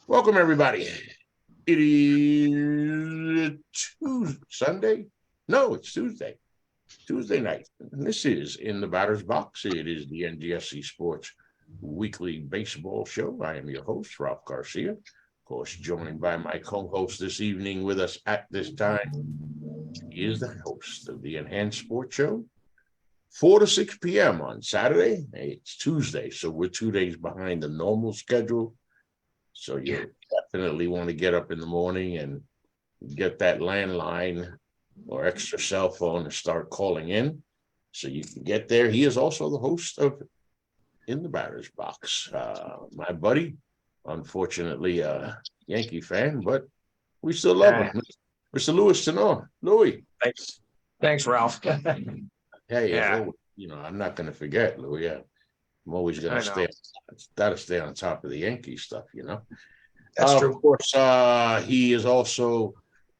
Welcome, everybody. It is Sunday. No, it's Tuesday. Tuesday night. And this is In the Batter's Box. It is the NGSC Sports weekly baseball show. I am your host, Ralph Garcia. Of course, joined by my co-host this evening with us at this time. He is the host of the Enhanced Sports Show, 4 to 6 p.m. on Saturday. Hey, it's Tuesday, so we're 2 days behind the normal schedule. So you definitely want to get up in the morning and get that landline or extra cell phone and start calling in so you can get there. He is also the host of In the Batter's Box. My buddy, unfortunately, a Yankee fan, but we still love him. Mr. Louis Tenor. Louis. Thanks, Ralph. Hey, I'm not going to forget, Louis. I'm always going to stay on top of the Yankee stuff, That's true. Of course, he is also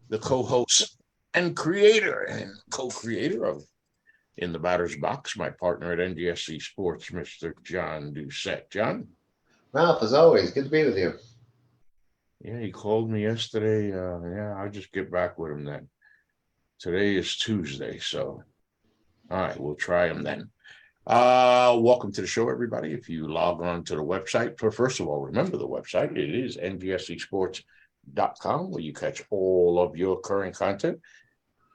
the co-host and creator and co-creator of In the Batter's Box, my partner at NGSC Sports, Mr. John Doucette. John? Ralph, as always, good to be with you. Yeah, he called me yesterday. I'll just get back with him then. Today is Tuesday, so all right, we'll try him then. Welcome to the show, everybody. If you log on to the website, first of all, remember the website. It is NGSCsports.com, where you catch all of your current content.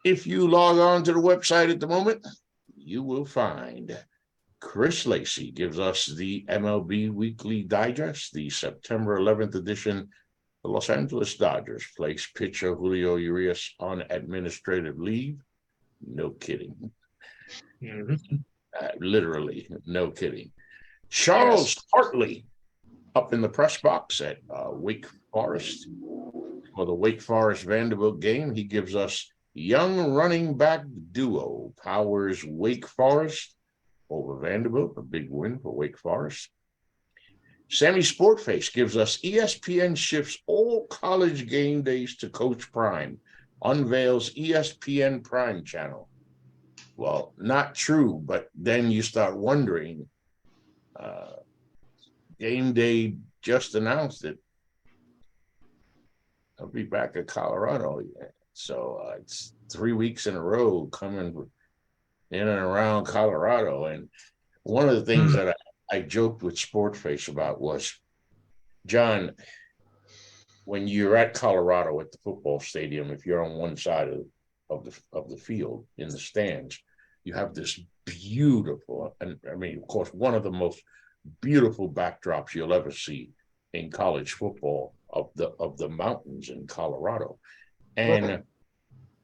If you log on to the website at the moment, you will find Chris Lacey gives us the MLB Weekly Digest, the September 11th edition. The Los Angeles Dodgers place pitcher Julio Urias on administrative leave. No kidding. Mm-hmm. Literally, no kidding. Charles Hartley up in the press box at Wake Forest for the Wake Forest Vanderbilt game. He gives us young running back duo powers Wake Forest over Vanderbilt, a big win for Wake Forest. Sammy Sportface gives us ESPN shifts all college game days to Coach Prime, unveils ESPN Prime channel. Well, not true, but then you start wondering. Game day just announced it. I'll be back at Colorado. So it's 3 weeks in a row coming in and around Colorado. And one of the things that I joked with Sportface about was, John, when you're at Colorado at the football stadium, if you're on one side of the field in the stands, you have this beautiful, and I mean, of course, one of the most beautiful backdrops you'll ever see in college football of the mountains in Colorado. And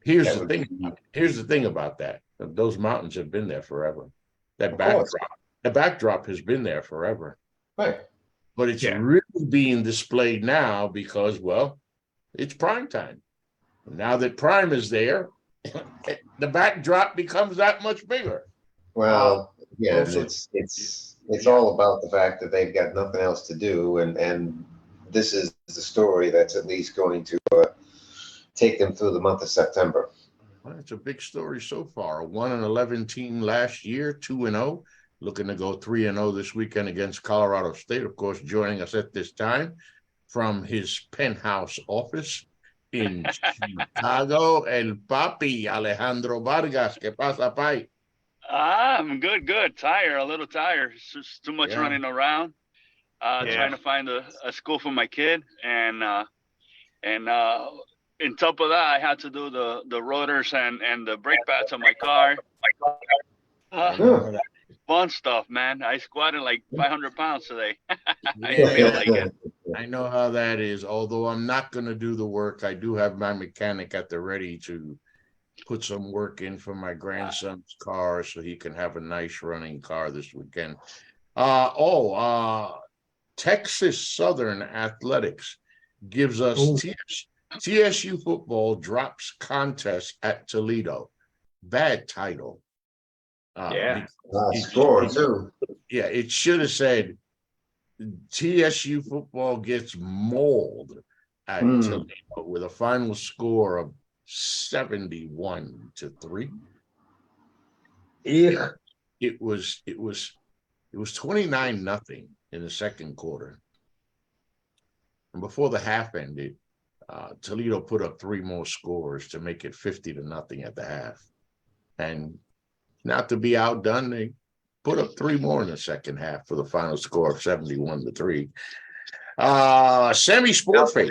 here's the thing about that. Those mountains have been there forever. The backdrop has been there forever. Right. But it's really being displayed now because, well, it's prime time. Now that Prime is there, the backdrop becomes that much bigger. Well, it's all about the fact that they've got nothing else to do, and this is the story that's at least going to take them through the month of September. Well, it's a big story so far. A 1-11 team last year, 2-0, looking to go 3-0 this weekend against Colorado State. Of course, joining us at this time from his penthouse office in Chicago, El Papi, Alejandro Vargas. ¿Qué pasa, Pai? I'm good. A little tired. It's just too much running around. Trying to find a school for my kid, and on top of that, I had to do the rotors and the brake pads on my car. Fun stuff, man. I squatted like 500 pounds today. I didn't feel like it. I know how that is. Although I'm not going to do the work, I do have my mechanic at the ready to put some work in for my grandson's car so he can have a nice running car this weekend. Texas Southern Athletics gives us TSU football drops contest at Toledo. Bad title. Score too. Yeah, it should have said TSU football gets mauled at Toledo with a final score of 71-3. Yeah. It was 29-0 in the second quarter. And before the half ended, Toledo put up 3 more scores to make it 50-0 at the half. And not to be outdone, they put up 3 more in the second half for the final score of 71-3. Sammy Sportface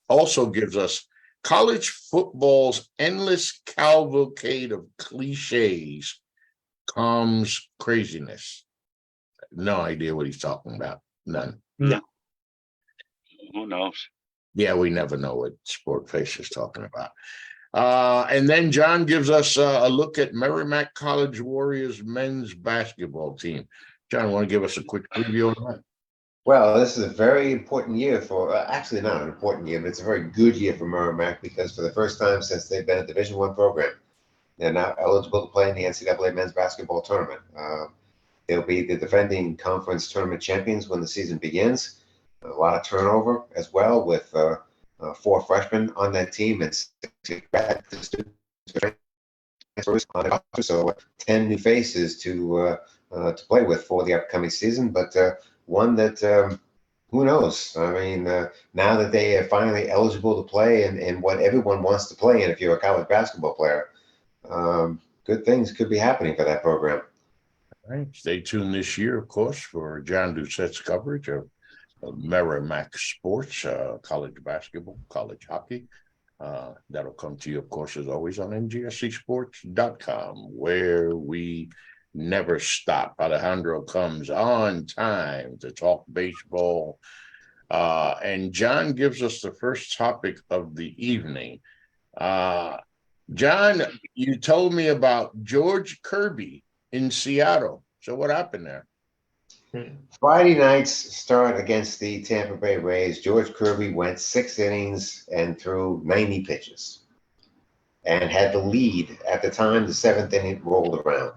also gives us college football's endless cavalcade of cliches comes craziness. No idea what he's talking about. None. No. Who knows? Yeah, we never know what Sportface is talking about. And then John gives us a look at Merrimack College Warriors men's basketball team. John, want to give us a quick preview on that? Well, this is a very important year for, actually not an important year, but it's a very good year for Merrimack because for the first time since they've been a Division I program, they're now eligible to play in the NCAA men's basketball tournament. They'll be the defending conference tournament champions when the season begins. A lot of turnover as well with 4 freshmen on that team and 6 grad students on the roster, so 10 new faces to play with for the upcoming season, but one that who knows? I mean, now that they are finally eligible to play in what everyone wants to play in if you're a college basketball player, good things could be happening for that program. All right. Stay tuned this year, of course, for John Doucette's coverage of Merrimack Sports, college basketball, college hockey. That'll come to you, of course, as always, on NGSCSports.com, where we never stop. Alejandro comes on time to talk baseball. And John gives us the first topic of the evening. John, you told me about George Kirby in Seattle. So what happened there? Friday night's start against the Tampa Bay Rays, George Kirby went 6 innings and threw 90 pitches and had the lead at the time the 7th inning rolled around.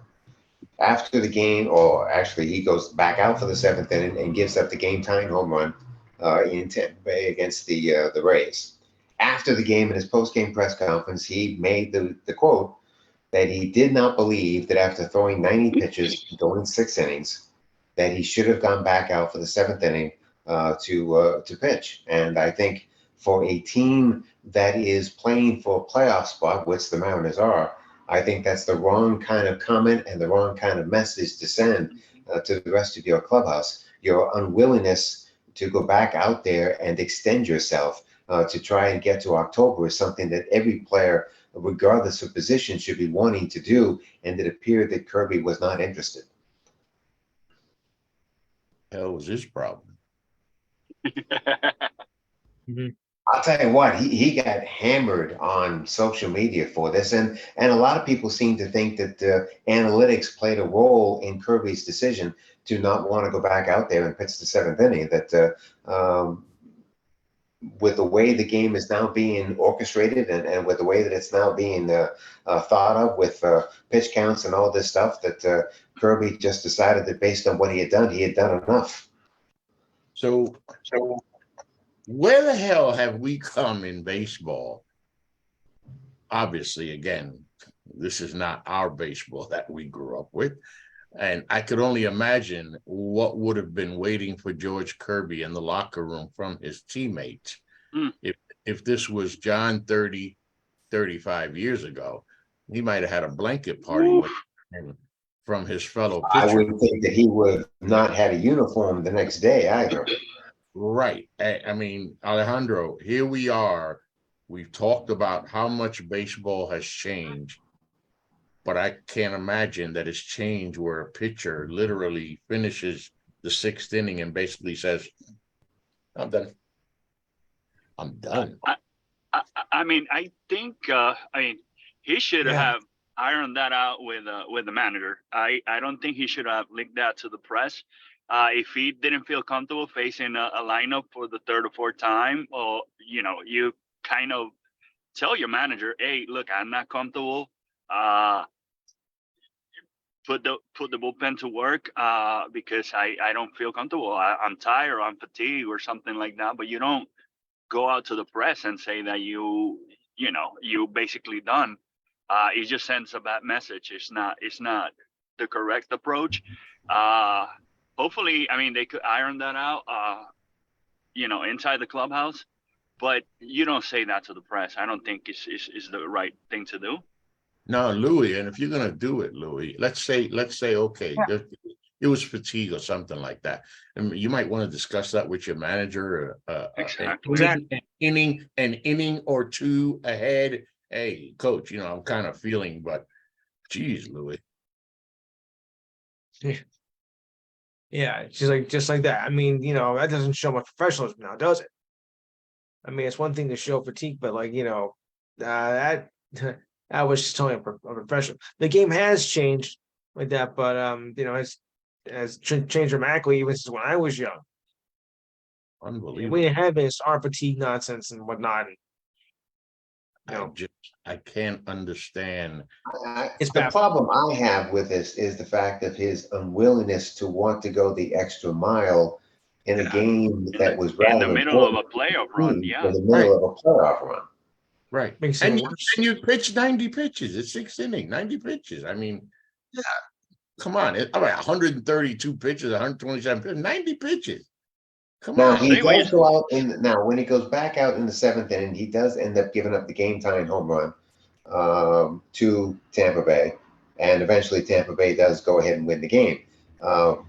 After the game, or actually he goes back out for the 7th inning and gives up the game-tying home run in Tampa Bay against the Rays. After the game, in his post-game press conference, he made the quote that he did not believe that after throwing 90 pitches, going 6 innings, that he should have gone back out for the 7th inning to pitch. And I think for a team that is playing for a playoff spot, which the Mariners are, I think that's the wrong kind of comment and the wrong kind of message to send to the rest of your clubhouse. Your unwillingness to go back out there and extend yourself to try and get to October is something that every player, regardless of position, should be wanting to do, and it appeared that Kirby was not interested. Hell was his problem. I'll tell you what, he got hammered on social media for this, and a lot of people seem to think that analytics played a role in Kirby's decision to not want to go back out there and pitch the 7th inning. That with the way the game is now being orchestrated and with the way that it's now being thought of with pitch counts and all this stuff, that Kirby just decided that based on what he had done enough. So where the hell have we come in baseball? Obviously, again, this is not our baseball that we grew up with. And I could only imagine what would have been waiting for George Kirby in the locker room from his teammates. If this was John 30, 35 years ago, he might have had a blanket party with him from his fellow pitchers. I would think that he would have not had a uniform the next day either. Right. I mean, Alejandro, here we are. We've talked about how much baseball has changed, but I can't imagine that it's changed where a pitcher literally finishes the 6th inning and basically says, I'm done. I'm done. I mean, I think, he should have ironed that out with the manager. I don't think he should have leaked that to the press. If he didn't feel comfortable facing a lineup for the 3rd or 4th time, or, you kind of tell your manager, hey, look, I'm not comfortable. Put the bullpen to work because I don't feel comfortable. I'm tired, or I'm fatigued, or something like that. But you don't go out to the press and say that you basically done. It just sends a bad message. It's not the correct approach. Hopefully, I mean, they could iron that out. inside the clubhouse. But you don't say that to the press. I don't think is the right thing to do. No, Louis, and if you're gonna do it, Louis, let's say, okay, it was fatigue or something like that, and you might want to discuss that with your manager. Exactly. An inning or two ahead. Hey, coach, I'm kind of feeling, but geez, Louis. Yeah, she's like just like that. I mean, that doesn't show much professionalism now, does it? I mean, it's one thing to show fatigue, but that that was just totally unprofessional. The game has changed like that, but has changed dramatically even since when I was young. Unbelievable. We didn't have this arm fatigue nonsense and whatnot. I can't understand. The problem I have with this is the fact of his unwillingness to want to go the extra mile in a game that was rather in the middle of a playoff run. Yeah, in the middle of a playoff run. Right. Makes and it worse. you pitch 90 pitches. It's 6 innings, 90 pitches. I mean, come on. All right, 132 pitches, 127 pitches, 90 pitches. Come Now on. he does go out when he goes back out in the 7th inning, he does end up giving up the game-tying home run to Tampa Bay, and eventually Tampa Bay does go ahead and win the game.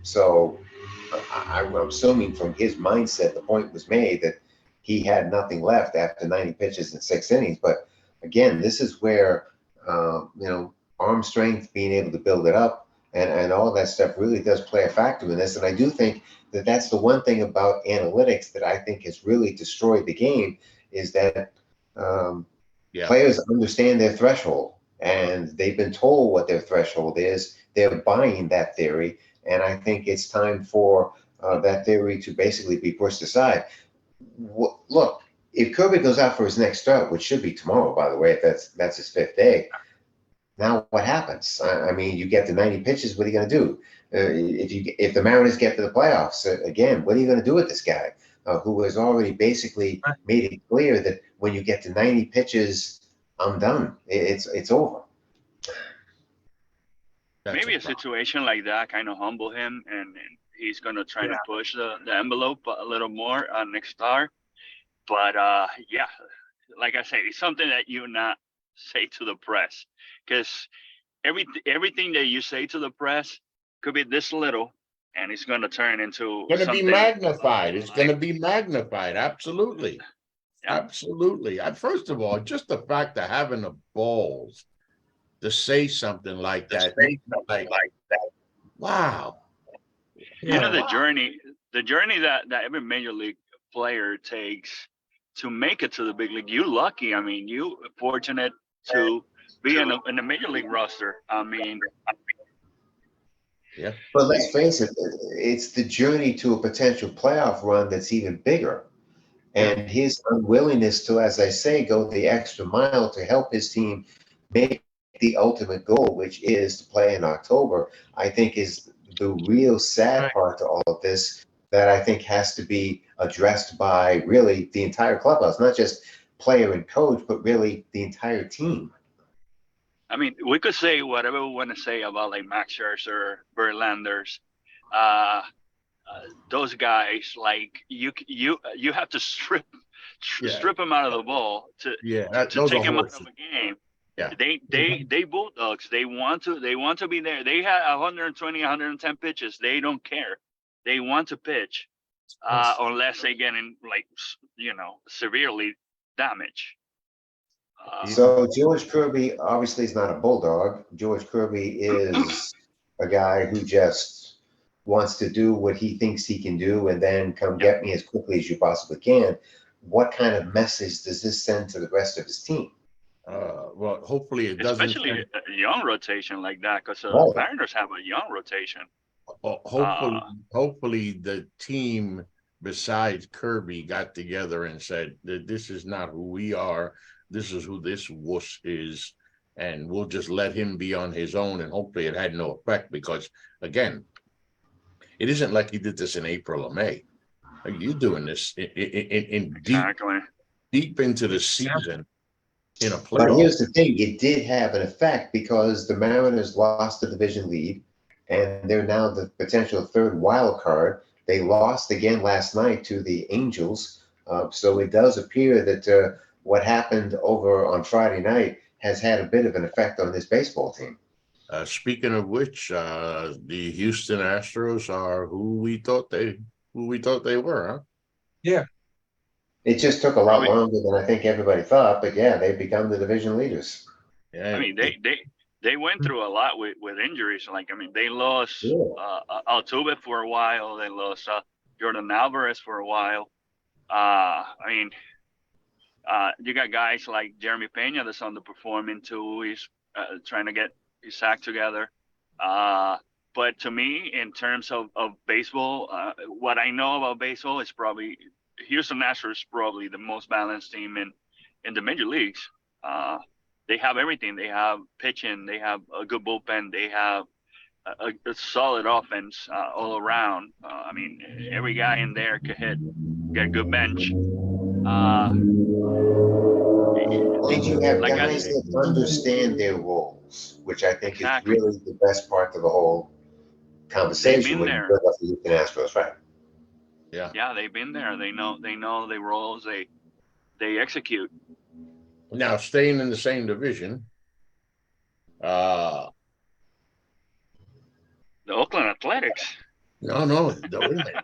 So I'm assuming from his mindset, the point was made that he had nothing left after 90 pitches in 6 innings. But again, this is where arm strength, being able to build it up, and all that stuff really does play a factor in this. And I do think that that's the one thing about analytics that I think has really destroyed the game, is that players understand their threshold, and they've been told what their threshold is. They're buying that theory, and I think it's time for that theory to basically be pushed aside. Look, if Kirby goes out for his next start, which should be tomorrow, by the way, if that's his 5th day, now what happens? I mean, you get the 90 pitches. What are you going to do? If the Mariners get to the playoffs again, what are you going to do with this guy who has already basically made it clear that when you get to 90 pitches, I'm done. It's over. Maybe a situation like that kind of humble him, and he's going to try to push the envelope a little more next start. But like I say, it's something that you not say to the press, because everything that you say to the press could be this little, and it's going to turn into be magnified. It's going to be magnified. Absolutely. Yeah. Absolutely. First of all, just the fact of having the balls to say something like that. Wow. The journey that every major league player takes to make it to the big league. You lucky. I mean, you fortunate to be in the major league roster. I mean, yeah. But let's face it, it's the journey to a potential playoff run that's even bigger. And his unwillingness to, as I say, go the extra mile to help his team make the ultimate goal, which is to play in October, I think is the real sad part to all of this, that I think has to be addressed by really the entire clubhouse, not just player and coach, but really the entire team. I mean, we could say whatever we want to say about like Max Scherzer, Verlanders, those guys. Like you have to strip them out of the ball to take them out of a game. Yeah. They bulldogs. They want to be there. They had 120, 110 pitches. They don't care. They want to pitch, unless they get in severely damaged. So George Kirby obviously is not a bulldog. George Kirby is a guy who just wants to do what he thinks he can do, and then come get me as quickly as you possibly can. What kind of message does this send to the rest of his team? Well, hopefully it doesn't. Especially a young rotation like that, because the Mariners have a young rotation. Hopefully the team besides Kirby got together and said that this is not who we are. This is who this wuss is, and we'll just let him be on his own, and hopefully it had no effect, because again, it isn't like he did this in April or May. You're doing this in deep into the season in a playoff. But here's the thing, it did have an effect, because the Mariners lost the division lead, and they're now the potential 3rd wild card. They lost again last night to the Angels. So it does appear that what happened over on Friday night has had a bit of an effect on this baseball team. Speaking of which, the Houston Astros are who we thought they were, huh? Yeah. It just took a lot longer than I think everybody thought, but yeah, they've become the division leaders. Yeah, I mean, they went through a lot with injuries. Like, I mean, they lost Altuve for a while. They lost Jordan Alvarez for a while. I mean, you got guys like Jeremy Pena that's underperforming too. He's trying to get his act together. But to me, in terms of baseball, what I know about baseball is probably Houston Astros is probably the most balanced team in the major leagues. They have everything. They have pitching. They have a good bullpen. They have a solid offense all around. I mean, every guy in there could hit. Get a good bench. And you have Like I guys said, that understand their roles, which I think is exactly. really the best part of the whole conversation when you there. bring up the Houston Astros, right? Yeah, they've been there. They know the roles. They execute. Now, staying in the same division, The Oakland Athletics. no, wait a minute.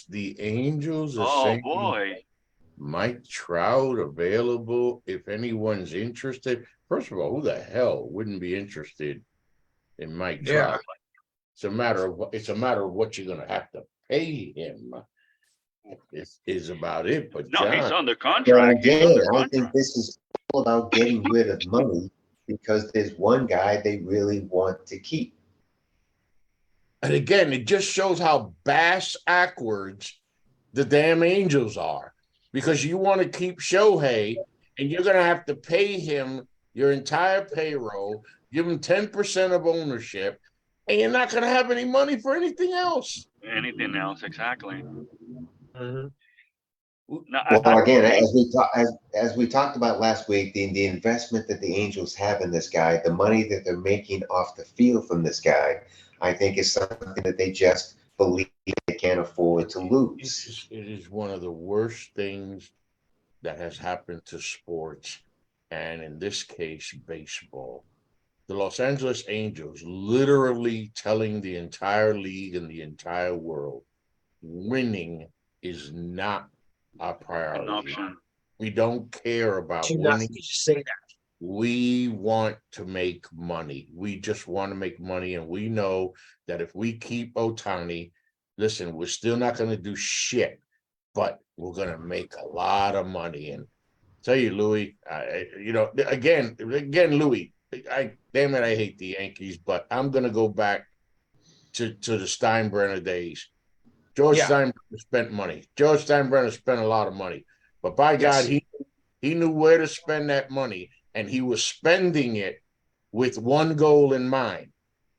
The Angels are Oh saying boy. Mike Trout available if anyone's interested. First of all, who the hell wouldn't be interested in Mike Trout? It's a matter of what you're gonna have to pay him. Is about it. But No, he's John, under But contract. He's again, under I think contract. this is all about getting rid of money because there's one guy they really want to keep. and again, it just shows how bass backwards the damn Angels are, because you want to keep Shohei and you're going to have to pay him your entire payroll, give him 10% of ownership, and you're not going to have any money for anything else. Anything else? Exactly. Mm-hmm. No, Well, again, as we talked about last week, the investment that the Angels have in this guy, the money that they're making off the field from this guy, I think is something that they just believe they can't afford to lose. It is one of the worst things that has happened to sports, and in this case, baseball. The Los Angeles Angels literally telling the entire league and the entire world, winning is not our an priority. option. We don't care about You winning. just say that. We want to make money. We just want to make money. And we know that if we keep Ohtani, listen, we're still not going to do shit, but we're going to make a lot of money. And tell you, Louis, again, Louis, damn it, I hate the Yankees, but I'm going to go back to the Steinbrenner days. George Steinbrenner spent money. George Steinbrenner spent a lot of money, but by God, he knew where to spend that money, and he was spending it with one goal in mind.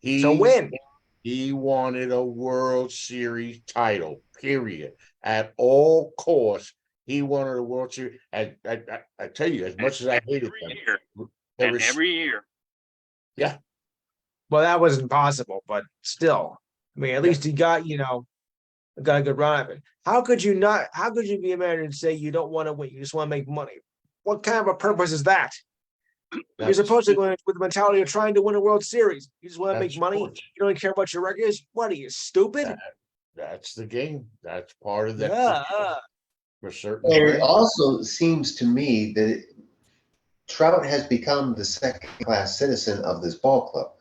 So win. He wanted a World Series title, period. At all costs, he wanted a World Series. I tell you, as much as I hated them. Every year. Yeah. Well, that wasn't possible, but still. I mean, at least he got, got a good run of it. How could you be a manager and say you don't want to win? You just want to make money. What kind of a purpose is that? You're supposed to go in with the mentality of trying to win a World Series. You just want to make money. Sports. You don't care about your records. What are you, stupid? That's the game. That's part of that. Yeah. For certain. And it also seems to me that Trout has become the second-class citizen of this ball club.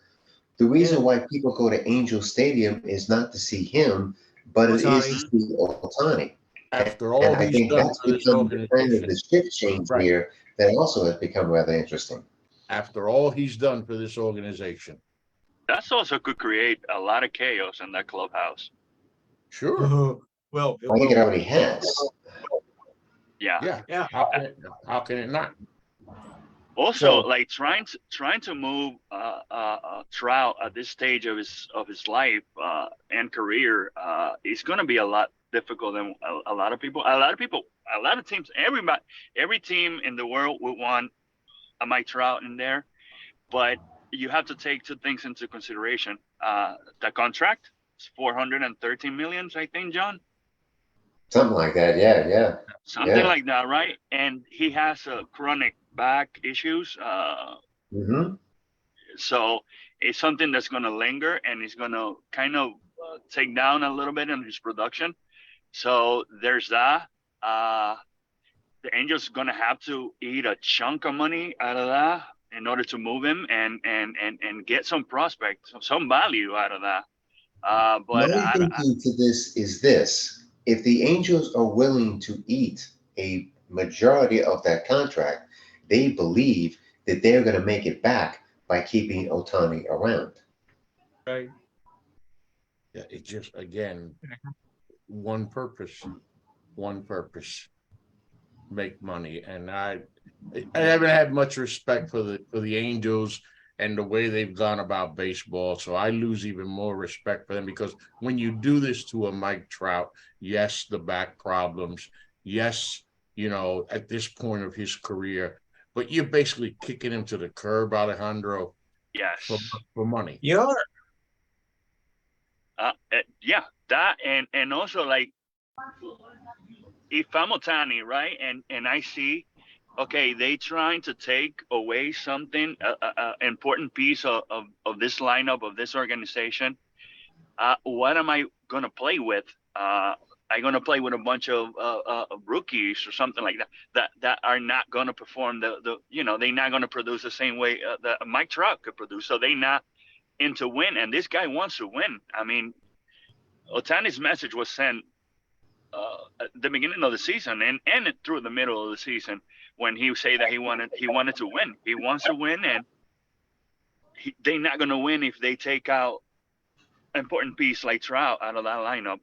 The reason why people go to Angel Stadium is not to see him, but it is to see Ohtani. After all, and I think that's become kind of the shift change here that also has become rather interesting. After all he's done for this organization. That also could create a lot of chaos in that clubhouse. Sure. Well, I think it already has. Yeah. How can it not? Also, like trying to move Trout at this stage of his life and career is going to be a lot difficult than a lot of people. A lot of teams. Every team in the world would want a Mike Trout in there, but you have to take two things into consideration: the contract 413 millions, I think, John. Something like that. Yeah. Something like that, right? And he has chronic back issues. Mm-hmm. So it's something that's going to linger and it's going to kind of take down a little bit in his production. So there's that. The Angels going to have to eat a chunk of money out of that in order to move him and get some prospect, some value out of that. But My thinking to this is this: if the Angels are willing to eat a majority of that contract, they believe that they're going to make it back by keeping Ohtani around. Right. Yeah, it just, again, one purpose, make money. And I haven't had much respect for the Angels and the way they've gone about baseball. So I lose even more respect for them, because when you do this to a Mike Trout, yes, the back problems, yes, at this point of his career, but you're basically kicking him to the curb, Alejandro, yes, for money. You are. Yeah, that and also, like, if I'm Ohtani, right, and I see, okay, they trying to take away something, important piece of this lineup, of this organization. What am I gonna play with? I'm gonna play with a bunch of rookies or something like that are not gonna perform they're not gonna produce the same way that Mike Trout could produce. So they not into win, and this guy wants to win. I mean, Otani's message was sent at the beginning of the season and through the middle of the season, when he say that he wanted to win. He wants to win, and they're not going to win if they take out important piece like Trout out of that lineup.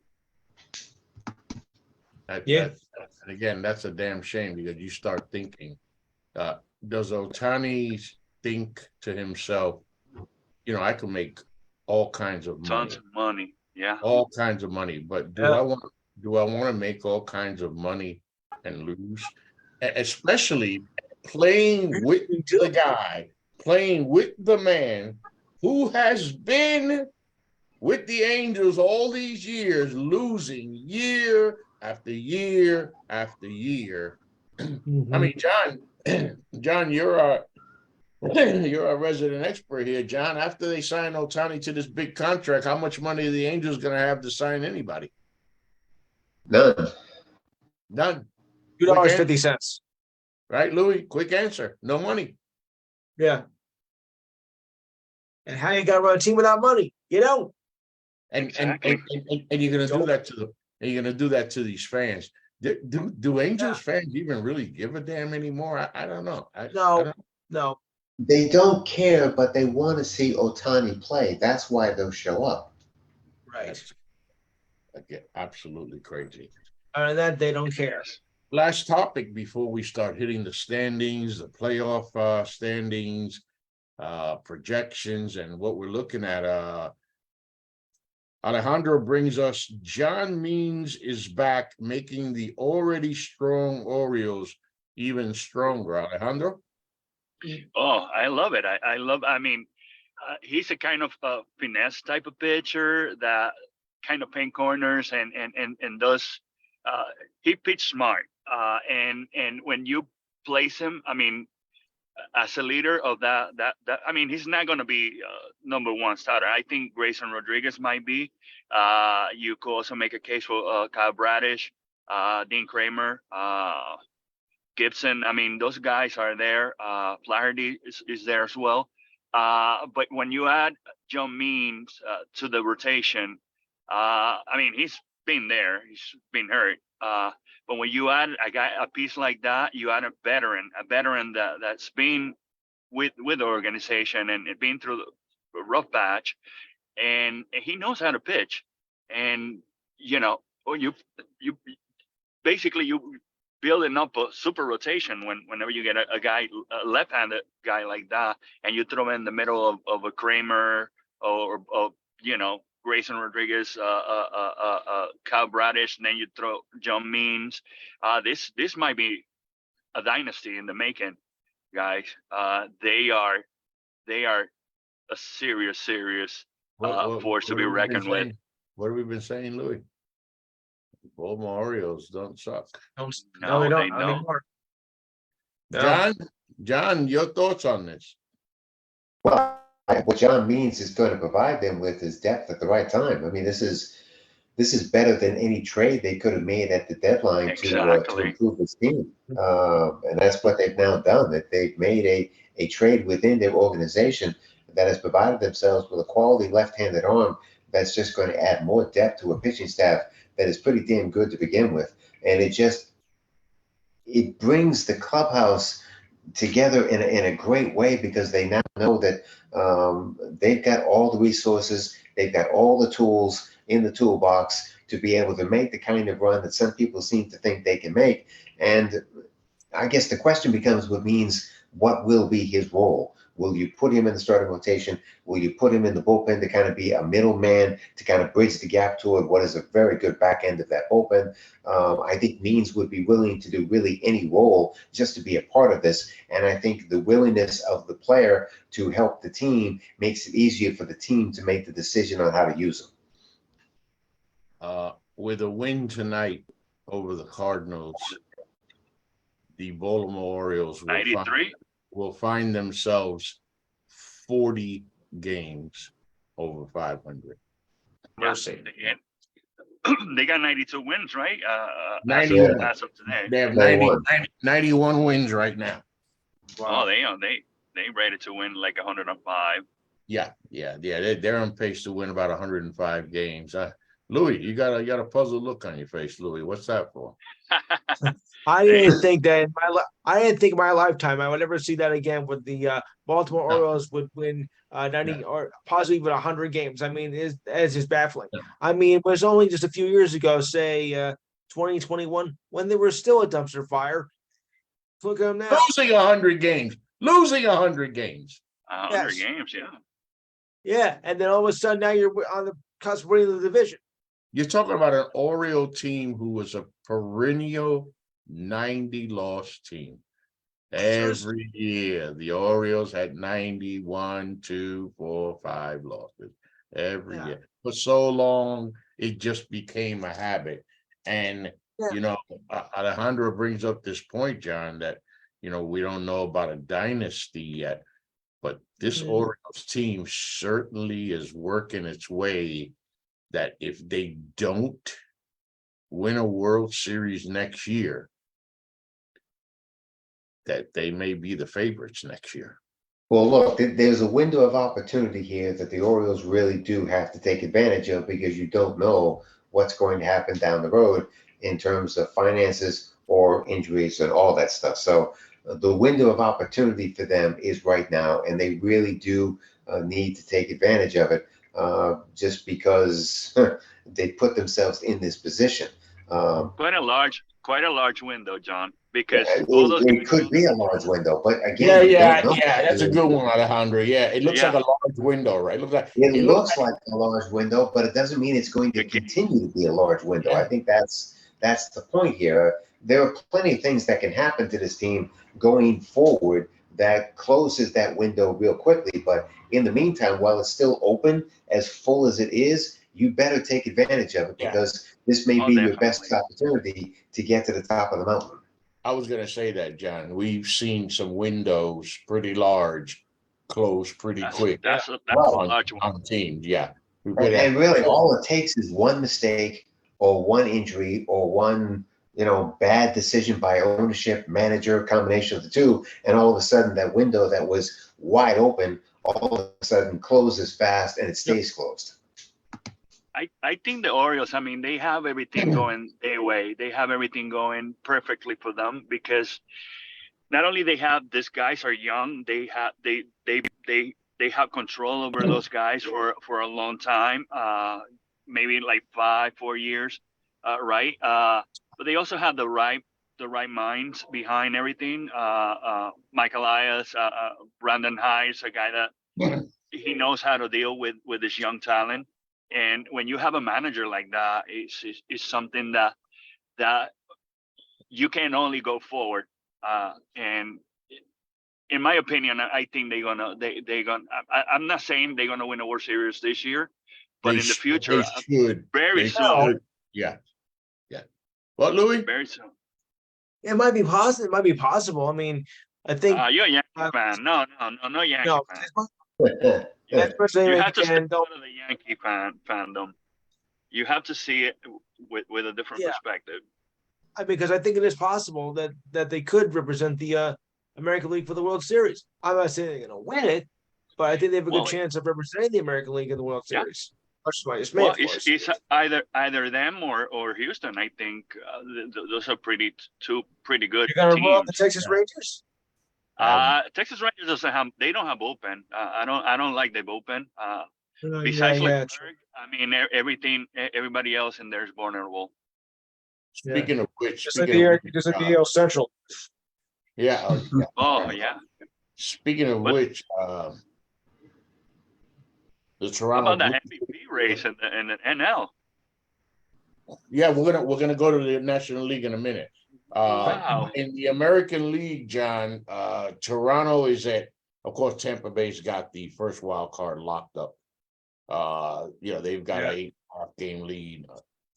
Again, that's a damn shame, because you start thinking, does Ohtani think to himself, I could make all kinds of money. Tons of money. Yeah. All kinds of money. But do I want to make all kinds of money and lose? Especially playing with the guy, playing with the man who has been with the Angels all these years, losing year after year after year. I mean, John, you're a resident expert here, John. After they sign Ohtani to this big contract, how much money are the Angels going to have to sign anybody? None. $2.50. Right, Louis? Quick answer. No money. Yeah. And how you got to run a team without money? You don't. And you're going to do that to these fans. Do Angels fans even really give a damn anymore? I don't know. No. They don't care, but they want to see Ohtani play. That's why they'll show up. Right. That's absolutely crazy. Other than that, they don't care. Last topic before we start hitting the standings, the playoff standings, projections, and what we're looking at. Alejandro brings us John Means is back, making the already strong Orioles even stronger. Alejandro? Oh, I love it. I mean, he's a kind of finesse type of pitcher that kind of paint corners and does. He pitch smart. And when you place him, I mean, as a leader of that, I mean, he's not going to be number one starter. I think Grayson Rodriguez might be. You could also make a case for Kyle Bradish, Dean Kramer, Gibson. I mean, those guys are there. Flaherty is there as well. But when you add John Means to the rotation, I mean, he's been there. He's been hurt. But when you add a piece like that, you add a veteran that's been with the organization and been through the rough patch, and he knows how to pitch. And you basically you building up a super rotation whenever you get a left-handed guy like that, and you throw him in the middle of a Kramer or Grayson Rodriguez, Kyle Bradish, and then you throw John Means. This might be a dynasty in the making, guys. They are a serious force to be reckoned with. What have we been saying, Louis? Baltimore Orioles don't suck. No, No, they they don't don't. anymore. No. John, your thoughts on this? Well, what John Means is going to provide them with is depth at the right time. I mean, this is better than any trade they could have made at the deadline to Exactly. improve this team. And that's what they've now done. That they've made a trade within their organization that has provided themselves with a quality left-handed arm that's just going to add more depth to a pitching staff that is pretty damn good to begin with. And it brings the clubhouse together in a great way because they now know that they've got all the resources, they've got all the tools in the toolbox to be able to make the kind of run that some people seem to think they can make. And I guess the question becomes what will be his role? Will you put him in the starting rotation? Will you put him in the bullpen to kind of be a middleman to kind of bridge the gap toward what is a very good back end of that bullpen? I think Means would be willing to do really any role just to be a part of this. And I think the willingness of the player to help the team makes it easier for the team to make the decision on how to use him. With a win tonight over the Cardinals, the Baltimore Orioles 93. will find themselves 40 games over 500. Mercy. Yeah. They got 92 wins, right? 91. As of today. They have 91. 91 wins right now. Oh, they rated to win like 105. Yeah. They're on pace to win about 105 games. Louis, you got a puzzled look on your face, Louis. What's that for? I didn't think that I didn't think in my lifetime I would ever see that again. With the Baltimore Orioles would win 90 or possibly even 100 games. I mean, it's just baffling. Yeah. I mean, it was only just a few years ago, say 2021, when they were still a dumpster fire. Look at them now. Losing 100 games. Losing 100 games. 100 Yes. games, yeah. Yeah, and then all of a sudden now you're on the cusp of winning the division. You're talking about an Oriole team who was a perennial 90-loss team. Every year, the Orioles had 91, 2, 4, 5 losses every year. For so long, it just became a habit. And, Alejandro brings up this point, John, that, we don't know about a dynasty yet. But this Orioles team certainly is working its way that if they don't win a World Series next year, that they may be the favorites next year. Well, look, there's a window of opportunity here that the Orioles really do have to take advantage of because you don't know what's going to happen down the road in terms of finances or injuries and all that stuff. So the window of opportunity for them is right now, and they really do need to take advantage of it just because they put themselves in this position. Quite a large window, John, because it could be a large window, but again, yeah, that's a good one, Alejandro. Yeah, it looks like a large window, right? It looks like a large window, but it doesn't mean it's going to continue to be a large window. I think that's the point here. There are plenty of things that can happen to this team going forward that closes that window real quickly. But in the meantime, while it's still open, as full as it is, you better take advantage of it because this may be your best opportunity to get to the top of the mountain. I was going to say that, John. We've seen some windows pretty large close pretty quick. That's a large one. On teams, yeah. And really, all it takes is one mistake or one injury or one bad decision by ownership, manager, combination of the two, and all of a sudden that window that was wide open all of a sudden closes fast and it stays closed. I think the Orioles, I mean, they have everything going their way. They have everything going perfectly for them because not only these guys are young, they have control over those guys for a long time, maybe like 4 years, right? But they also have the right minds behind everything. Mike Elias, Brandon Hayes, a guy that he knows how to deal with this young talent. And when you have a manager like that, it's something that you can only go forward. And in my opinion, I think they're gonna. I'm not saying they're gonna win a World Series this year, but in the future, they should. very They soon, should. Yeah. What, Louis? very soon. It might be possible. It might be possible. I mean, I think You're a Yankee fan. No, Yankee no, fan. especially You Yankee have to stay fan, out of the Yankee fandom. You have to see it with a different perspective. because I think it is possible that they could represent the American League for the World Series. I'm not saying they're going to win it, but I think they have a good chance of representing the American League in the World Series. Much to my dismay, of course. It's either them or Houston. I think those are two pretty good You're going to teams. roll out the Texas Rangers? Texas Rangers they don't have bullpen. I don't like their bullpen. Besides True. I mean everybody else in there is vulnerable. Speaking of which, just like the AL Central. Yeah. Oh yeah. Speaking of which, the How Toronto. about that MVP race in the NL? Yeah, we're gonna go to the National League in a minute. Wow. In the American League, John, Toronto is of course, Tampa Bay's got the first wild card locked up. They've got a 8.5-game lead,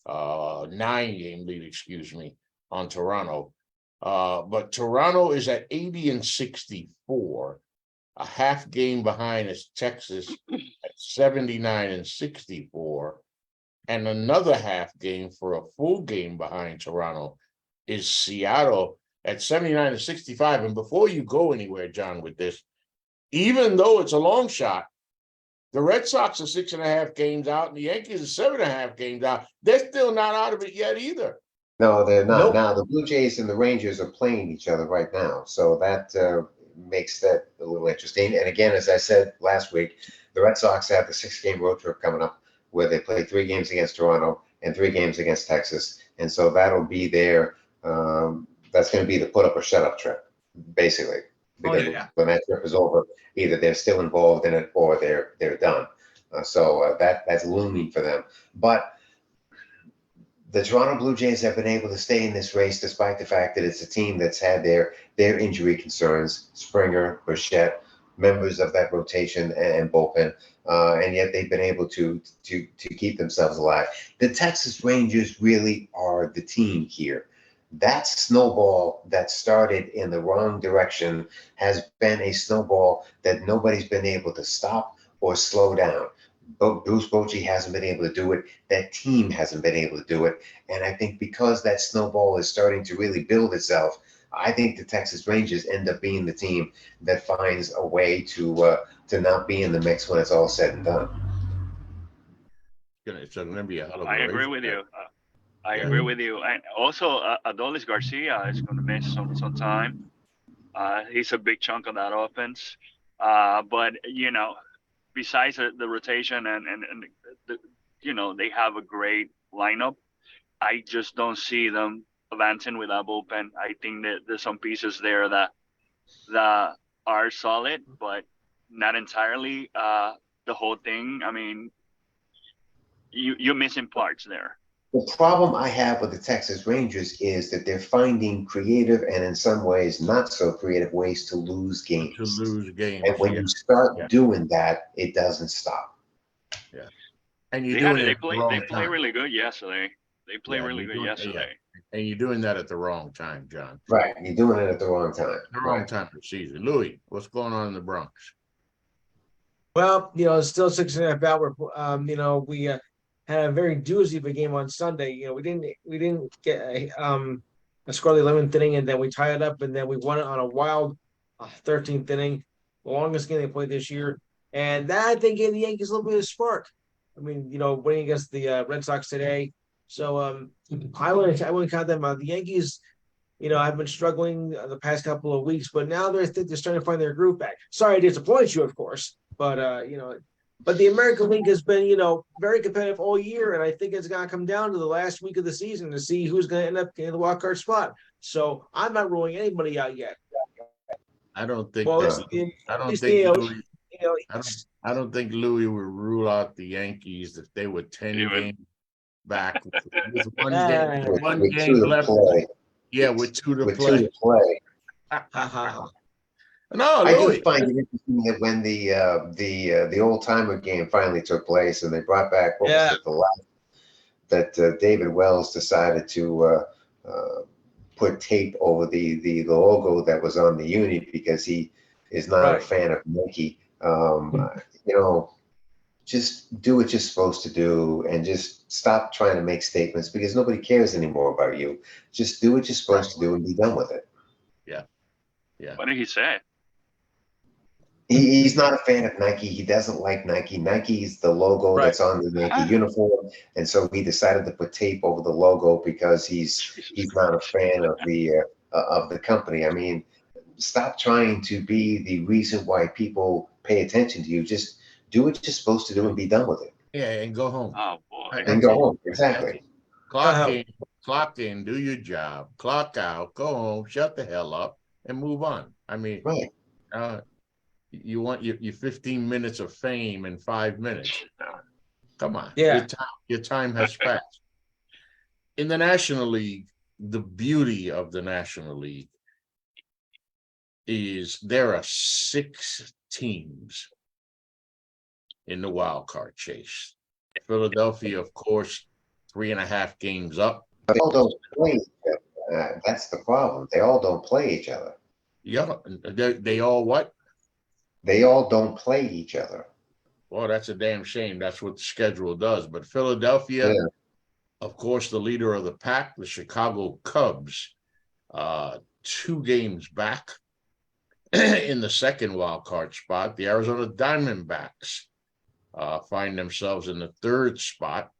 9-game lead, excuse me, on Toronto. But Toronto is at 80-64, a half game behind is Texas at 79-64, and another half game for a full game behind Toronto is Seattle at 79-65. And before you go anywhere, John, with this, even though it's a long shot, the Red Sox are 6.5 games out, and the Yankees are 7.5 games out. They're still not out of it yet either. No, they're not. Nope. Now, the Blue Jays and the Rangers are playing each other right now. So that makes that a little interesting. And again, as I said last week, the Red Sox have the 6-game road trip coming up where they play 3 games against Toronto and 3 games against Texas. And so that'll be that's going to be the put up or shut up trip, basically. Because when that trip is over, either they're still involved in it or they're done. So that's looming for them. But the Toronto Blue Jays have been able to stay in this race despite the fact that it's a team that's had their injury concerns, Springer, Bichette, members of that rotation and bullpen, and yet they've been able to keep themselves alive. The Texas Rangers really are the team here. That snowball that started in the wrong direction has been a snowball that nobody's been able to stop or slow down. Bruce Bochy hasn't been able to do it. That team hasn't been able to do it. And I think because that snowball is starting to really build itself, I think the Texas Rangers end up being the team that finds a way to not be in the mix when it's all said and done. It's going to be a hell of a I agree with you. I agree with you. And also, Adolis Garcia is going to miss some time. He's a big chunk of that offense. But, besides the rotation and they have a great lineup, I just don't see them advancing with that bullpen. I think that there's some pieces there that are solid, but not entirely the whole thing. I mean, you're missing parts there. The problem I have with the Texas Rangers is that they're finding creative and in some ways not so creative ways to lose games. And when you start doing that, it doesn't stop. Yeah. And you're doing it they play really good yesterday. They play really good yesterday. And you're doing that at the wrong time, John. Right. You're doing it at the wrong time. The wrong time of the season. Louis, what's going on in the Bronx? Well, it's still 6.5 out. We had a very doozy of a game on Sunday. We didn't get a score the 11th inning, and then we tied it up, and then we won it on a wild 13th inning, the longest game they played this year. And that, I think, gave the Yankees a little bit of spark. I mean, winning against the Red Sox today. So I wouldn't count them out. The Yankees, have been struggling the past couple of weeks, but now they're starting to find their groove back. Sorry to disappoint you, of course, but But the American League has been, very competitive all year, and I think it's going to come down to the last week of the season to see who's going to end up in the wild card spot. So I'm not ruling anybody out yet. I don't think. Well, I don't think Louis would rule out the Yankees if they were 10 games back with one game left. Yeah, with 2 to play. No, I do Louis. find it interesting that when the old timer game finally took place and they brought back what was Yeah. it, the last that David Wells decided to put tape over the logo that was on the uni because he is not a Right. fan of Nike. You know, just do what you're supposed to do and just stop trying to make statements because nobody cares anymore about you. Just do what you're supposed to do and be done with it. Yeah. Yeah. What did he say? He's not a fan of Nike. He doesn't like Nike. Nike's the logo Right. that's on the Yankee uniform, and so he decided to put tape over the logo because he's not a fan of the company. I mean, stop trying to be the reason why people pay attention to you. Just do what you're supposed to do and be done with it, Yeah, and go home. Oh boy. and go home. Exactly. Clock in, do your job, clock out, go home, shut the hell up, and move on. I mean, Right. You want your 15 minutes of fame in 5 minutes. Come on. Yeah. Your time has passed. In the National League, the beauty of the National League is there are 6 teams in the wild card chase. Philadelphia, of course, 3.5 games up. But they all don't play each other. That's the problem. They all don't play each other. Yeah, they all what? They all don't play each other. Well, that's a damn shame. That's what the schedule does. But Philadelphia, of course, the leader of the pack, the Chicago Cubs, 2 games back in the second wild card spot. The Arizona Diamondbacks find themselves in the 3rd spot.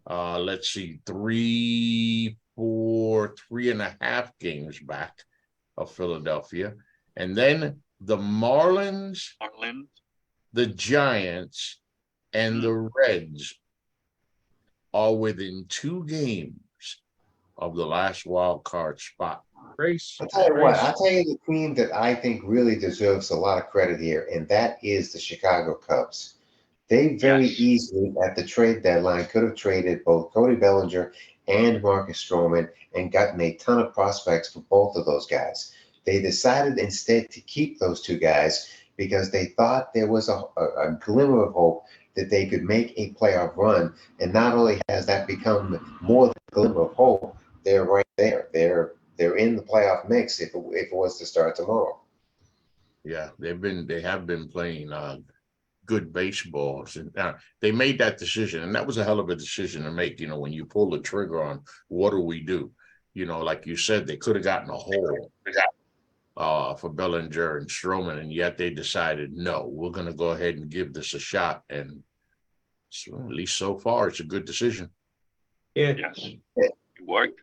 Let's see, 3.5 games back of Philadelphia. And then the Marlins, the Giants, and the Reds are within 2 games of the last wild card spot. I'll tell you what, I'll tell you the team that I think really deserves a lot of credit here, and that is the Chicago Cubs. They very easily, at the trade deadline, could have traded both Cody Bellinger and Marcus Stroman and gotten a ton of prospects for both of those guys. They decided instead to keep those 2 guys because they thought there was a glimmer of hope that they could make a playoff run. And not only has that become more than a glimmer of hope, they're right there. They're in the playoff mix if it was to start tomorrow. Yeah, they have been playing good baseballs, and they made that decision, and that was a hell of a decision to make. You know, when you pull the trigger on what do we do, you know, like you said, they could have gotten a hole for Bellinger and Stroman, and yet they decided, no, we're going to go ahead and give this a shot. And so, at least so far, it's a good decision. Yeah. Yes. It worked.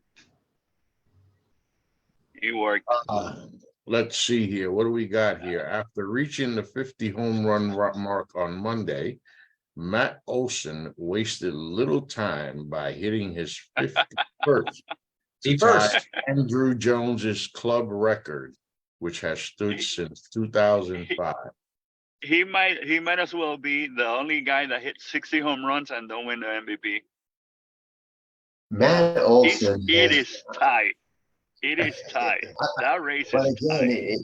It worked. Let's see here. What do we got here? After reaching the 50 home run mark on Monday, Matt Olson wasted little time by hitting his 51st to tie Andrew Jones's club record, which has stood since 2005. He might as well be the only guy that hit 60 home runs and don't win the MVP. Matt Olson. It is tight. It is tight. That race is tight.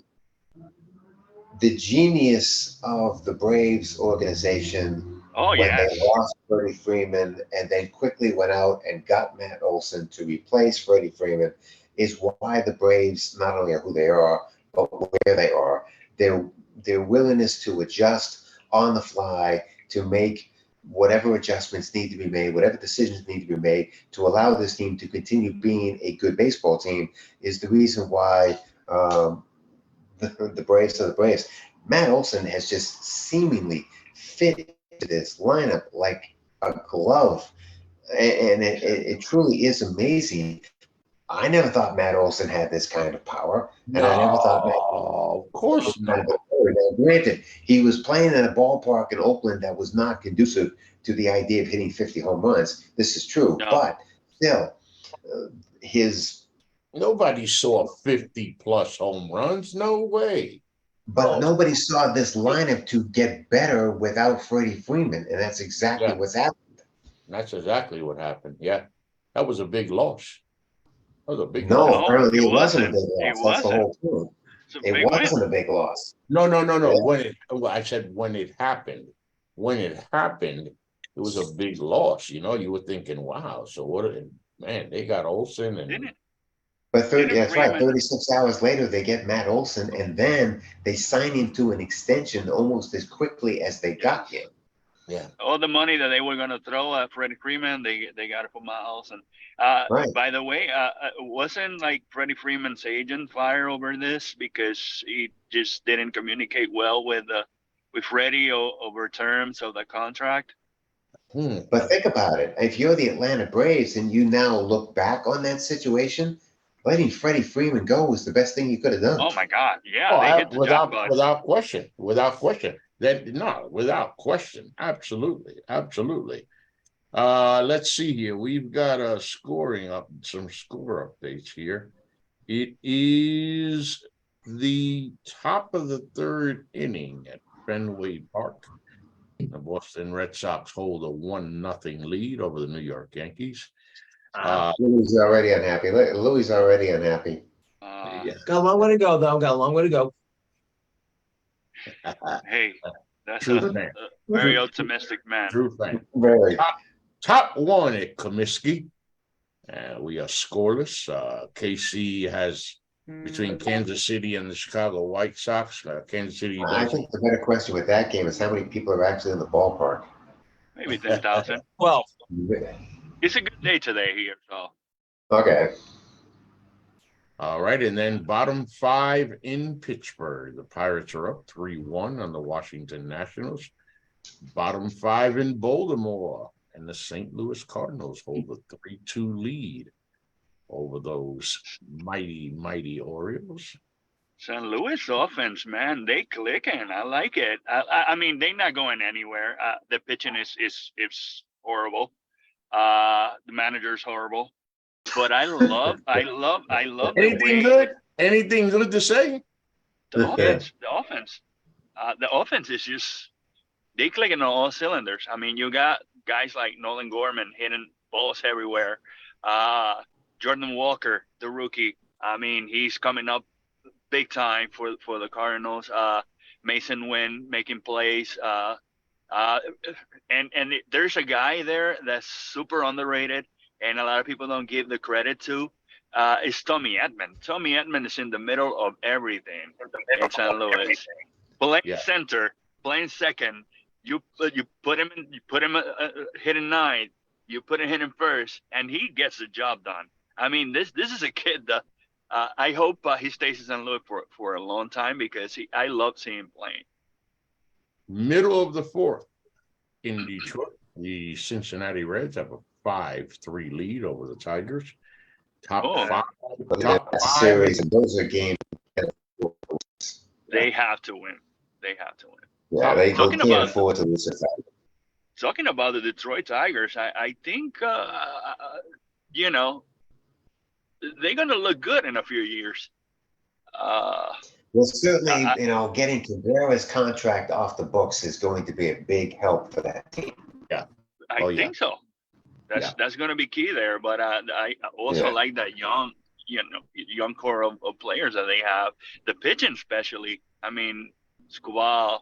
The genius of the Braves organization when they lost Freddie Freeman and then quickly went out and got Matt Olson to replace Freddie Freeman is why the Braves not only are who they are, but where they are. Their willingness to adjust on the fly, to make whatever adjustments need to be made, whatever decisions need to be made to allow this team to continue being a good baseball team is the reason why the Braves are the Braves. Matt Olson has just seemingly fit into this lineup like a glove, and it truly is amazing. I never thought Matt Olson had this kind of power, and I never thought of course not. Now, granted, he was playing in a ballpark in Oakland that was not conducive to the idea of hitting 50 home runs. This is true, but still, nobody saw 50 plus home runs. No way. But nobody saw this lineup to get better without Freddie Freeman, and that's exactly what's happened. That's exactly what happened. Yeah, that was a big loss. That was a big loss. loss. Apparently it wasn't a big loss. That's the whole point. It's a It big win. wasn't a big loss. No. Yeah. I said when it happened, it was a big loss. You know, you were thinking, wow, so man, they got Olsen and Didn't But 30, didn't that's right. Freeman 36 hours later, they get Matt Olson, and then they sign him to an extension almost as quickly as they got him. yeah. all the money that they were going to throw at Freddie Freeman, they got it for Miles. And Right. by the way, wasn't like Freddie Freeman's agent fired over this because he just didn't communicate well with Freddie over terms of the contract? But think about it. If you're the Atlanta Braves and you now look back on that situation, letting Freddie Freeman go was the best thing you could have done. Oh my God, yeah, Oh, they hit the jackpot. without question. Without question. Absolutely. Let's see here. We've got some score updates here. It is the top of the third inning at Fenway Park. The Boston Red Sox hold a 1-0 lead over the New York Yankees. Louis is already unhappy. Louis is already unhappy. Yeah. Got a long way to go, though. Got a long way to go. Hey, that's True fan. a very optimistic man. True fan. Very. Top one at Comiskey. We are scoreless. KC has between Kansas City and the Chicago White Sox. Kansas City I does. think the better question with that game is how many people are actually in the ballpark. Maybe 10,000. Well, It's a good day today here, so. Okay. All right, and then bottom five in Pittsburgh. The Pirates are up 3-1 on the Washington Nationals. Bottom five in Baltimore, and the St. Louis Cardinals hold a 3-2 lead over those mighty Orioles. St. Louis offense, man, they clicking. I like it. I mean, they're not going anywhere. The pitching is horrible. The manager's horrible. But I love Anything good? Anything good to say? The offense. The offense is just they clicking on all cylinders. I mean, you got guys like Nolan Gorman hitting balls everywhere. Jordan Walker, the rookie. I mean, he's coming up big time for the Cardinals. Mason Wynn making plays. And there's a guy there that's super underrated, and a lot of people don't give the credit to. Is Tommy Edman. Tommy Edman is in the middle of everything in St. Louis. Playing center, playing second. You put him hitting ninth. You put him hitting first, and he gets the job done. I mean, this is a kid that I hope he stays in St. Louis for a long time because I love seeing him playing. Middle of the fourth in Detroit, the Cincinnati Reds have a 5-3 lead over the Tigers. Top five. Series, and those are games. They have to win. They have to win. Yeah, they can't afford to lose it. Talking about the Detroit Tigers, I think they're going to look good in a few years. Well, certainly, getting Cabrera's contract off the books is going to be a big help for that team. Yeah, I think so. That's going to be key there. But I also like that young core of players that they have. The pitching, especially. I mean, Skubal,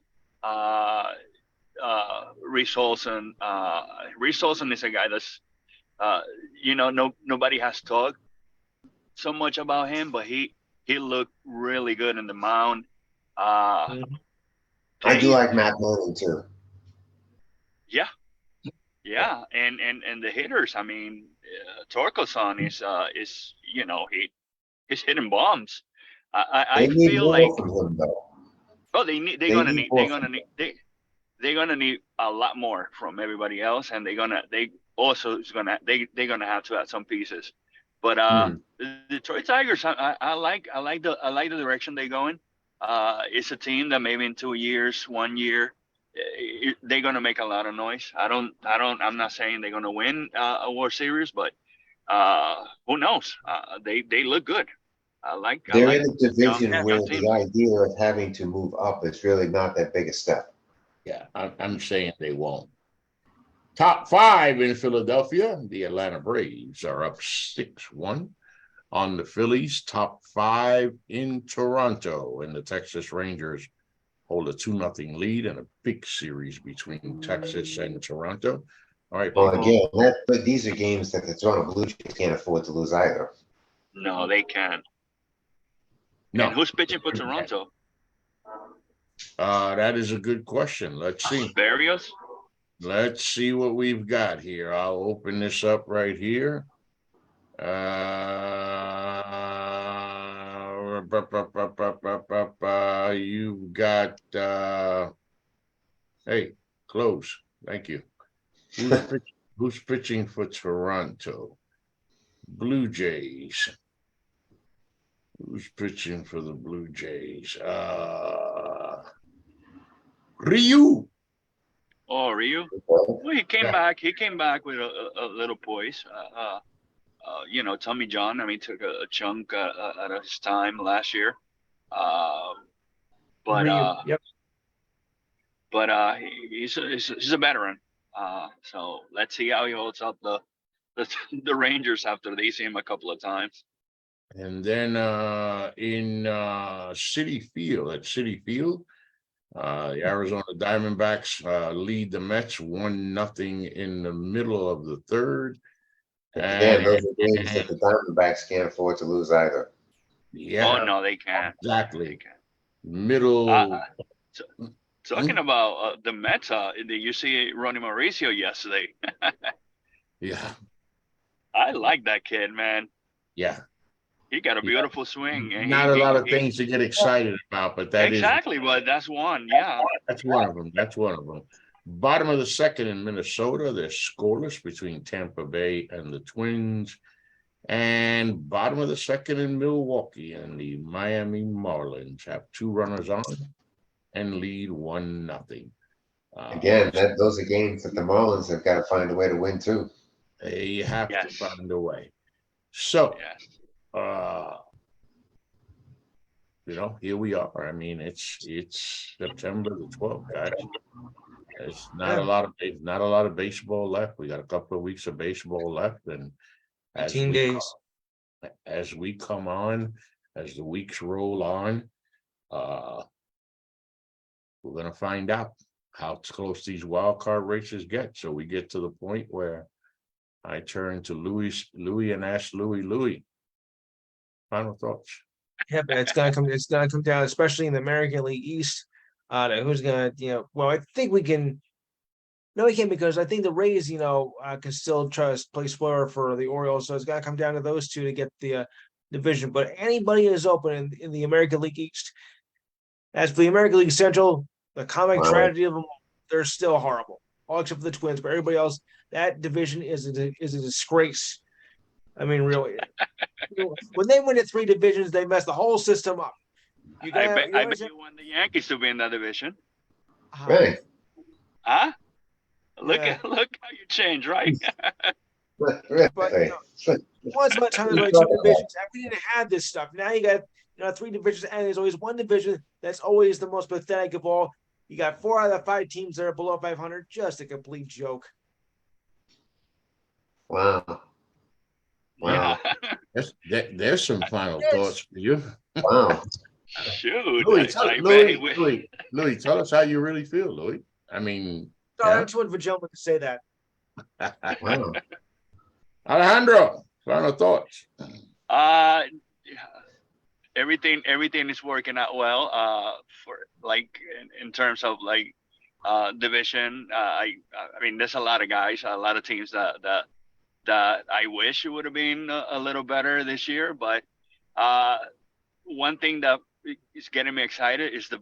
Reese Olson. Reese Olson is a guy that's, nobody has talked so much about him, but he looked really good in the mound. I do like Matt Moon too. Yeah, and the hitters. I mean, Torkelson is he's hitting bombs. I feel like from him, though. Oh, they're gonna need a lot more from everybody else, and they're gonna have to add some pieces. But the Detroit Tigers, I like the direction they're going. It's a team that maybe in 2 years, 1 year, they're gonna make a lot of noise. I'm not saying they're gonna win a World Series, but who knows? They look good. They're in a division where the idea of having to move up is really not that big a step. Yeah, I'm saying they won't. Top five in Philadelphia, the Atlanta Braves are up 6-1 on the Phillies, top 5 in Toronto, and the Texas Rangers hold a 2-0 lead in a big series between Texas and Toronto. All right. Well, again, but these are games that the Toronto Blue Jays can't afford to lose either. No, they can't. No. And who's pitching for Toronto? That is a good question. Let's see. Barrios? Let's see what we've got here. I'll open this up right here. You've got hey, close. Thank you. Who's pitching for Toronto? Blue Jays. Who's pitching for the Blue Jays? Ryu. Oh, Ryu. Well, he came back. He came back with a little poise. You know, Tommy John. I mean, took a chunk out of his time last year. Yep. But he's a veteran. So let's see how he holds up the Rangers after they see him a couple of times. And then in Citi Field, the Arizona Diamondbacks lead the Mets 1-0 in the middle of the third. Again, those are games that the Diamondbacks can't afford to lose either. Yeah. Oh no, they can't. Exactly. They can't. Middle. Talking about the Mets, did you see Ronnie Mauricio yesterday? Yeah. I like that kid, man. Yeah. He got a beautiful swing. And Not a lot of things to get excited about, but that exactly, but that's one. Yeah. That's one of them. Bottom of the second in Minnesota, they're scoreless between Tampa Bay and the Twins. And bottom of the second in Milwaukee, and the Miami Marlins have 2 runners on and lead 1-0. Again, those are games that the Marlins have got to find a way to win too. They have to find a way. So, you know, here we are. I mean, it's September the 12th, guys. It's not a lot of baseball left. We got a couple of weeks of baseball left, and 18 days. As we come on, as the weeks roll on, we're gonna find out how close these wild card races get. So we get to the point where I turn to Louis and ask Louis, final thoughts. Yeah, but it's gonna come down, especially in the American League East. Who's gonna, well, I think we can. No, we can't, because I think the Rays, can still try to play spoiler for the Orioles. So it's got to come down to those two to get the division. But anybody is open in the American League East. As for the American League Central, the comic tragedy of them, they're still horrible, all except for the Twins. But everybody else, that division is a disgrace. I mean, really, when they win at 3 divisions, they mess the whole system up. I bet you want the Yankees to be in that division. Right. Huh? Look how you change, right? But once upon a time, there were 2 divisions. We didn't have this stuff. Now you got 3 divisions, and there's always one division that's always the most pathetic of all. You got 4 out of the 5 teams that are below 500. Just a complete joke. Wow. Yeah. There's some final thoughts for you. Wow. Shoot. Louis, tell us how you really feel, Louis. I mean, sorry, I just wanted for gentlemen to say that. Wow. Alejandro, final thoughts. Everything is working out well. For like in terms of like division. I mean, there's a lot of guys, a lot of teams that I wish it would have been a little better this year. But one thing that is getting me excited is the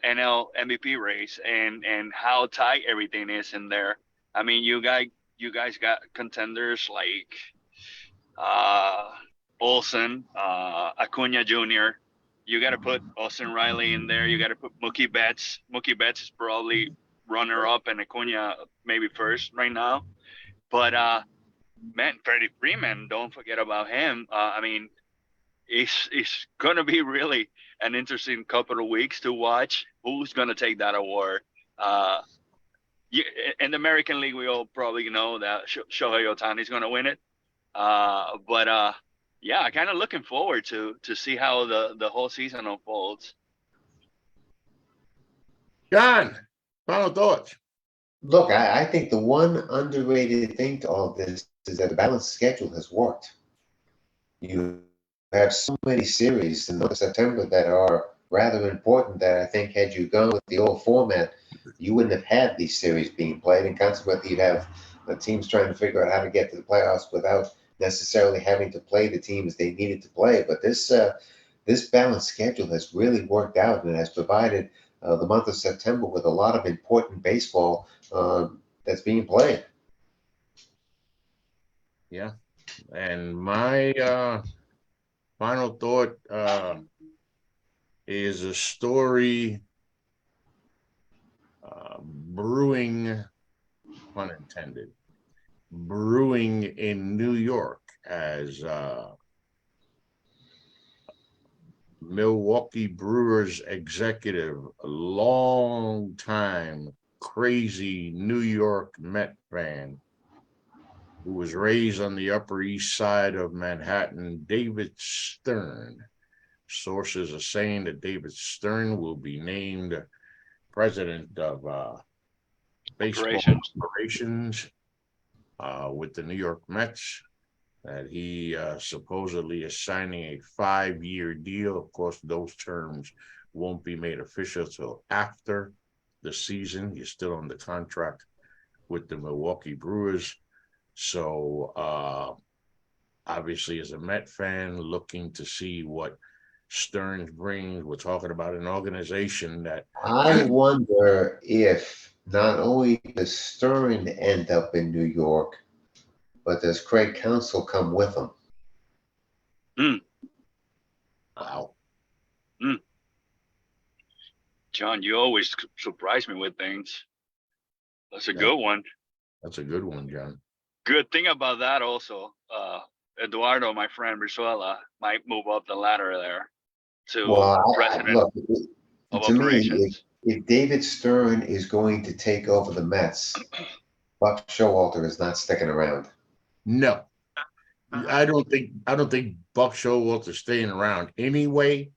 NL MVP race and how tight everything is in there. I mean, you guys got contenders like Olsen, Acuna Jr. You got to put Austin Riley in there. You got to put Mookie Betts. Mookie Betts is probably runner up, and Acuna maybe first right now. But man, Freddie Freeman, don't forget about him. I mean, it's gonna be really an interesting couple of weeks to watch who's gonna take that award. In the American League, we all probably know that Shohei Ohtani is gonna win it. But yeah, I kind of looking forward to see how the whole season unfolds. John, final thoughts. Look, I think the one underrated thing to all this is that the balanced schedule has worked. You have so many series in the month of September that are rather important that I think had you gone with the old format, you wouldn't have had these series being played, and consequently you'd have the teams trying to figure out how to get to the playoffs without necessarily having to play the teams they needed to play. But this balanced schedule has really worked out and has provided the month of September with a lot of important baseball that's being played. Yeah. And my final thought is a story brewing, pun intended, brewing in New York as Milwaukee Brewers executive, a long time crazy New York Met fan who was raised on the Upper East Side of Manhattan, David Stern. Sources are saying that David Stern will be named president of baseball operations with the New York Mets. That he supposedly is signing a 5-year deal. Of course, those terms won't be made official till after the season. He's still on the contract with the Milwaukee Brewers. So obviously, as a Met fan, looking to see what Stearns brings. We're talking about an organization that I wonder if not only does Stern end up in New York, but does Craig Counsell come with him? Wow. John, you always surprise me with things. That's a good one. That's a good one, John. Good thing about that also, Eduardo, my friend Brizuela, might move up the ladder there to president of to operations. Me, if David Stern is going to take over the Mets, Buck Showalter is not sticking around. No, I don't think Buck Showalter's staying around anyway.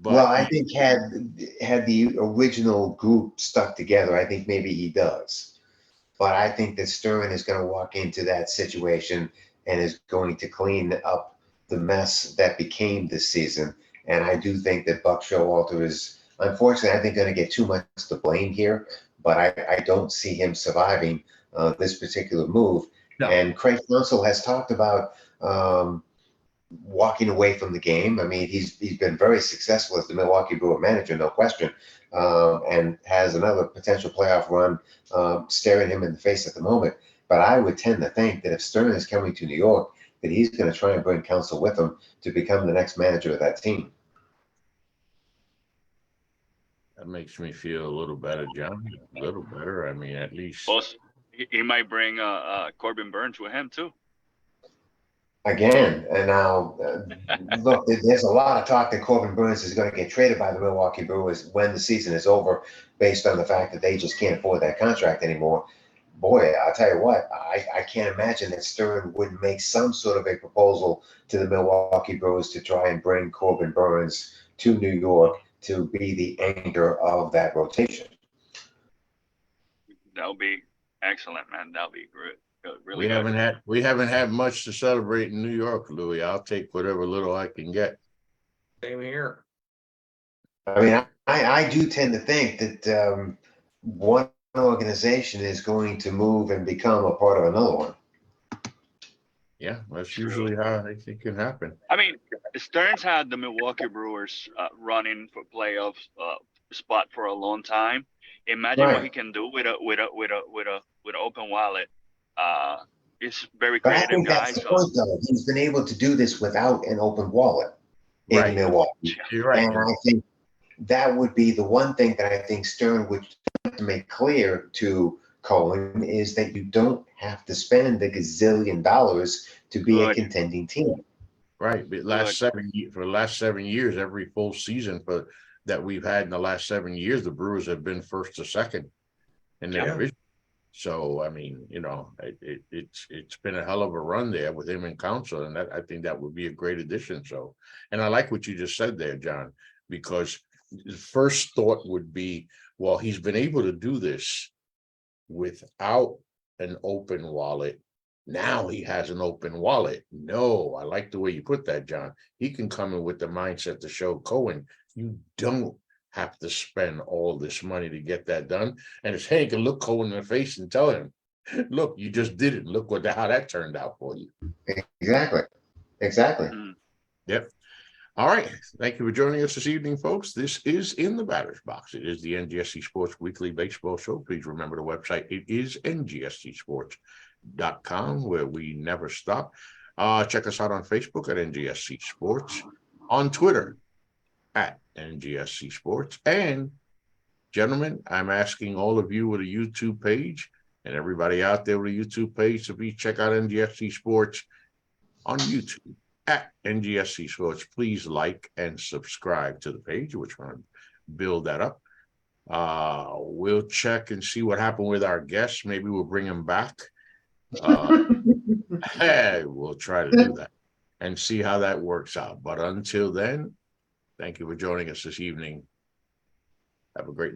But well, I think had the original group stuck together, I think maybe he does. But I think that Stern is going to walk into that situation and is going to clean up the mess that became this season. And I do think that Buck Showalter is, unfortunately, I think going to get too much to blame here. But I don't see him surviving this particular move. No. And Craig Counsell has talked about walking away from the game. I mean, he's been very successful as the Milwaukee Brewer manager, no question, and has another potential playoff run staring him in the face at the moment. But I would tend to think that if Stern is coming to New York, that he's going to try and bring Counsell with him to become the next manager of that team. That makes me feel a little better, John. A little better. I mean, at least. Also, he might bring Corbin Burns with him too. Again, and now, look, there's a lot of talk that Corbin Burns is going to get traded by the Milwaukee Brewers when the season is over, based on the fact that they just can't afford that contract anymore. Boy, I'll tell you what, I can't imagine that Stern wouldn't make some sort of a proposal to the Milwaukee Brewers to try and bring Corbin Burns to New York to be the anchor of that rotation. That would be excellent, man. That would be great. Really we haven't had much to celebrate in New York, Louis. I'll take whatever little I can get. Same here. I mean, I do tend to think that one organization is going to move and become a part of another one. Yeah, that's usually how I think it can happen. I mean, Stearns had the Milwaukee Brewers running for playoff spot for a long time. Imagine what he can do with an open wallet. It's very creative, but I think guy. that's the point, though. He's been able to do this without an open wallet in Milwaukee. You're right. And I think that would be the one thing that I think Stern would have to make clear to Cohen is that you don't have to spend a gazillion dollars to be a contending team. Right. But for the last 7 years, every full season that we've had in the last 7 years, the Brewers have been first or second in their division. So I mean, it's been a hell of a run there with him in council, and I think that would be a great addition. So, and I like what you just said there, John, because the first thought would be, well, he's been able to do this without an open wallet. Now he has an open wallet. No, I like the way you put that, John. He can come in with the mindset to show Cohen, you don't have to spend all this money to get that done. And it's Hank can look Cohen in the face and tell him, look, you just did it. Look how that turned out for you. Exactly. Yep. All right. Thank you for joining us this evening, folks. This is In the Batter's Box. It is the NGSC Sports Weekly Baseball Show. Please remember the website. It is ngscsports.com, where we never stop. Check us out on Facebook at NGSC Sports, on Twitter at NGSC Sports. And gentlemen, I'm asking all of you with a YouTube page and everybody out there with a YouTube page to check out NGSC Sports on YouTube at NGSC Sports. Please like and subscribe to the page. We're trying to build that up. We'll check and see what happened with our guests. Maybe we'll bring them back. We'll try to do that and see how that works out. But until then, thank you for joining us this evening. Have a great night.